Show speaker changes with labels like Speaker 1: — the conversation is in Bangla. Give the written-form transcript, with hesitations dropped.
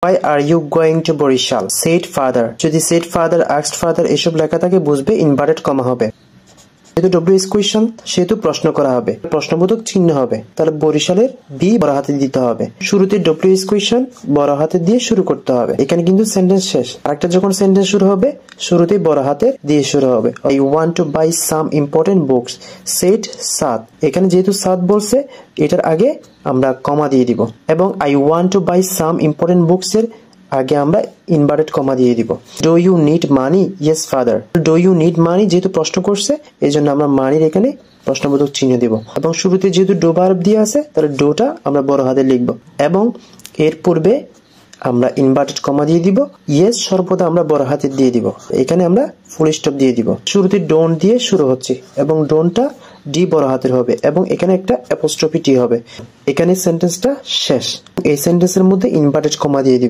Speaker 1: Why are you going to Borishal? Said father. যদি said father, asked father এসব লেখা থাকে বুঝবে ইনভার্টেড কমা হবে। যেহেতু ডব্লিউ কোয়েশ্চন সেহেতু প্রশ্ন করা হবে, প্রশ্নবোধক চিহ্ন হবে, তাহলে বরিশালের বি বড় হাতে দিতে হবে। শুরুতে ডব্লিউ কোয়েশ্চন বড় হাতে দিয়ে শুরু করতে হবে। এখানে কিন্তু সেন্টেন্স শেষ, আরেকটা যখন সেন্টেন্স শুরু হবে শুরুতেই বড় হাতে দিয়ে শুরু হবে। I want to buy some important books said সাদ। এখানে যেহেতু সাদ বলছে এটার আগে আমরা কমা দিয়ে দিব এবং I want to buy some important books এর আগে আমরা ইনভার্টেড কমা দিয়ে দিব। Do you need money? Yes father. Do you need money যেহেতু প্রশ্ন করছে এই জন্য আমরা মানির এখানে প্রশ্নবোধক চিহ্ন দিব এবং শুরুতে যেহেতু ডো ভার্ব দিয়ে আছে তাহলে ডোটা আমরা বড় হাতে লিখব এবং এর পূর্বে আমরা ইনভার্টেড কমা দিয়ে দিব। ইয়েস সর্বদা আমরা বড় হাতে দিয়ে দিব, এখানে আমরা ফুল স্টপ দিয়ে দিব। শুরুতে ডোন্ট দিয়ে শুরু হচ্ছে এবং ডোন্টটা ডি বড় হাতের হবে এবং এখানে একটা অ্যাপোস্ট্রফি টি হবে। এখানে সেন্টেন্সটা শেষ, এই সেন্টেন্সের মধ্যে ইনভার্টেড কমা দিয়ে দিব।